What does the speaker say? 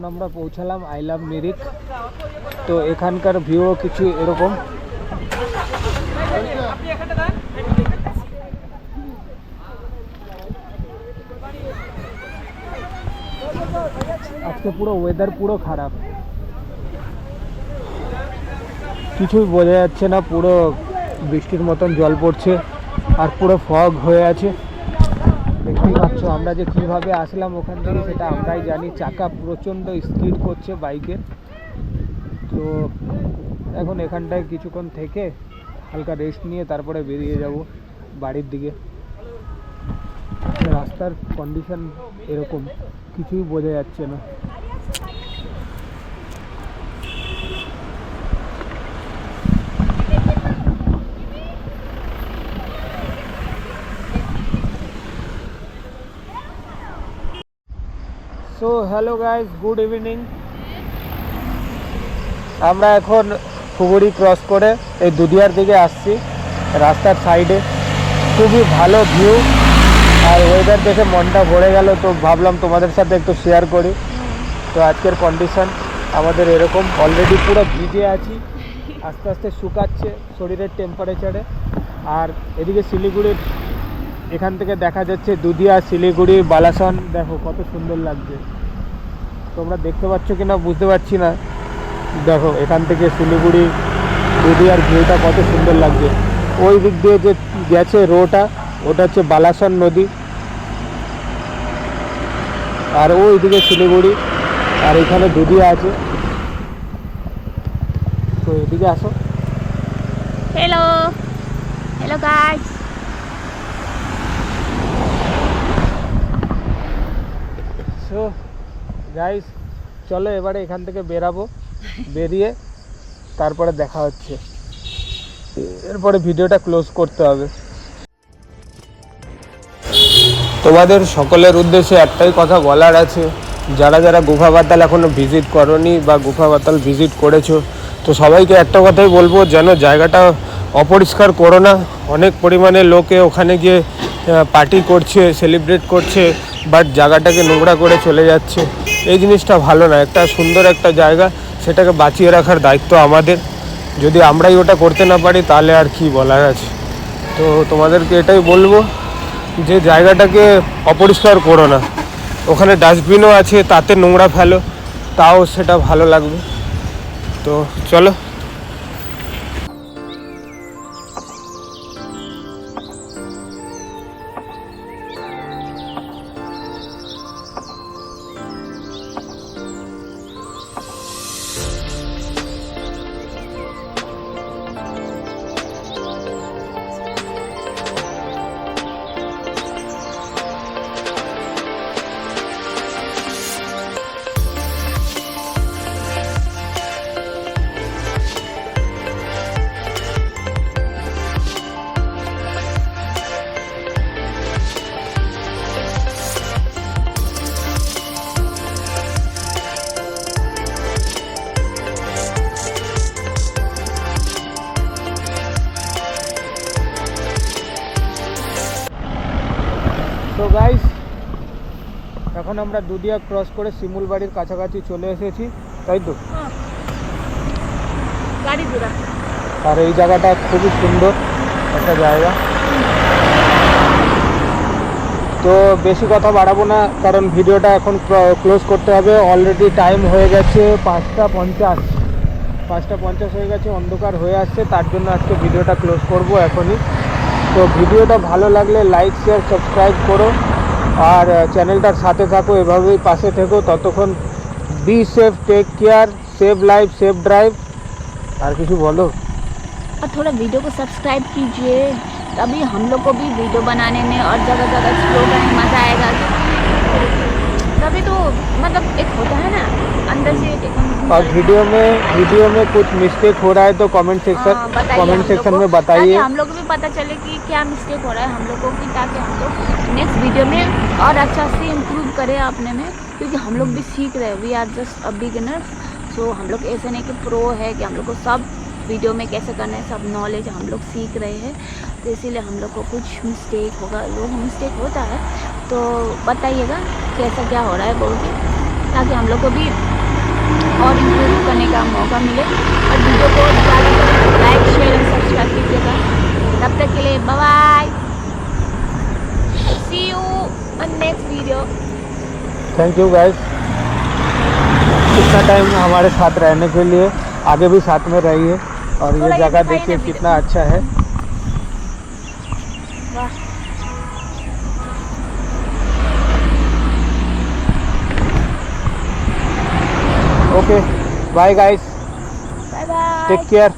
এখন আমরা পৌঁছালাম আই লাভ মিরিক। তো এখানকার ভিউ কিছু এরকম। আজকে পুরো ওয়েদার পুরো খারাপ, কিছুই বোঝা যাচ্ছে না, পুরো বৃষ্টির মতন জল পড়ছে আর পুরো ফগ হয়ে আছে। দেখতেই পাচ্ছ আমরা যে কিভাবে আসলাম ওখান থেকে সেটা আমরাই জানি। চাকা প্রচণ্ড স্পিড করছে বাইকের। তো এখন এখানটায় কিছুক্ষণ থেকে হালকা রেস্ট নিয়ে তারপরে বেরিয়ে যাব বাড়ির দিকে। রাস্তার কন্ডিশন এরকম, কিছুই বোঝা যাচ্ছে না। So hello guys, good evening. আমরা এখন ফুগুড়ি ক্রস করে এই দুধিয়ার দিকে আসছি। রাস্তার সাইডে খুবই ভালো ভিউ আর ওয়েদার দেখে মনটা ভরে গেল। তো ভাবলাম তোমাদের সাথে একটু শেয়ার করি। তো আজকের কন্ডিশন আমাদের এরকম, অলরেডি পুরো ভিজে আছি, আস্তে আস্তে শুকাচ্ছে শরীরের টেম্পারেচারে। আর এদিকে শিলিগুড়ির এখান থেকে দেখা যাচ্ছে দুধিয়া, শিলিগুড়ি, বালাসন, দেখো কত সুন্দর লাগছে। তোমরা দেখতে পাচ্ছ কিনা বুঝতে পারছি না। দেখো এখান থেকে শিলিগুড়ি, দুধিয়ার ভিউটা কত সুন্দর লাগছে। ওই দিক দিয়ে যে গেছে রোটা, ওটা হচ্ছে বালাসন নদী, আর ওই দিকে শিলিগুড়ি, আর এখানে দুধিয়া আছে। তো এদিকে আসো। Hello hello guys. So guys চলো এবারে এখান থেকে বেরাবো, বেরিয়ে তারপরে দেখা হচ্ছে। এরপরে ভিডিওটা ক্লোজ করতে হবে। তোমাদের সকলের উদ্দেশ্যে একটাই কথা বলার আছে, যারা যারা গুফা পাতাল এখনও ভিজিট করোনি বা গুফা পাতাল ভিজিট করেছো, তো সবাইকে একটা কথাই বলবো, যেন জায়গাটা অপরিষ্কার করো না। অনেক পরিমাণে লোকে ওখানে গিয়ে পার্টি করছে, সেলিব্রেট করছে, বাট জায়গাটাকে নোংরা করে চলে যাচ্ছে। এই জিনিসটা ভালো না। একটা সুন্দর একটা জায়গা, সেটাকে বাঁচিয়ে রাখার দায়িত্ব আমাদের। যদি আমরাই ওটা করতে না পারি তাহলে আর কি বলার আছে। তো তোমাদেরকে এটাই বলবো যে জায়গাটাকে অপরিষ্কার করো না। ওখানে ডাস্টবিনও আছে, তাতে নোংরা ফেলো, তাও সেটা ভালো লাগবে। তো চলো। তো গাইস এখন আমরা দুধিয়া ক্রস করে শিমুল বাড়ির কাছাকাছি চলে এসেছি, তাই তো? গাড়ি দূরা। আর এই জায়গাটা খুবই সুন্দর একটা জায়গা। তো বেশি কথা বাড়াবো না, কারণ ভিডিওটা এখন ক্লোজ করতে হবে। অলরেডি টাইম হয়ে গেছে 5:50 হয়ে গেছে, অন্ধকার হয়ে আসছে, তার জন্য আজকে ভিডিওটা ক্লোজ করব এখনই। তো ভিডিওটা ভালো লাগলে লাইক, শেয়ার, সাবস্ক্রাইব করো আর চ্যানেলটার সাথে থাকো, এভাবেই পাশে থেকো। ততক্ষণ be safe, take care, save life, save drive. আর কিছু বলো? और थोड़ा वीडियो को सब्सक्राइब कीजिए, तभी हम लोग को भी वीडियो बनाने में और जगह जगह एक्सप्लोर करने में मज़ा आएगा। तभी तो मतलब एक होता है ना अंदर से एक। और वीडियो में कुछ मिस्टेक हो रहा है तो कमेंट सेक्शन में बताइए, हम लोग को भी पता चले कि क्या मिस्टेक हो रहा है हम लोगों की, ताकि हम लोग नेक्स्ट वीडियो में और अच्छा से इम्प्रूव करें अपने में। क्योंकि हम लोग भी सीख रहे हैं, we are just a beginners. So हम लोग ऐसे नहीं कि प्रो है कि हम लोग को सब वीडियो में कैसे करना है, सब नॉलेज हम लोग सीख रहे हैं। तो इसीलिए हम लोग को कुछ मिस्टेक होगा, मिस्टेक होता है, तो बताइएगा कैसा क्या हो रहा है बोल के। ताकि हम लोग को भी और इम्प्रूव करने का मौका मिले। और वीडियो को ज़्यादा लाइक शेयर एंड सब्सक्राइब कीजिएगा। तब तक के लिए bye bye, see you on next video. Thank you guys, इतना टाइम हमारे साथ रहने के लिए। आगे भी साथ में रहिए। और ये थोड़ा ये जगह दिखाइए देखिए ना कितना अच्छा है। वाह, okay bye guys, bye bye, take care.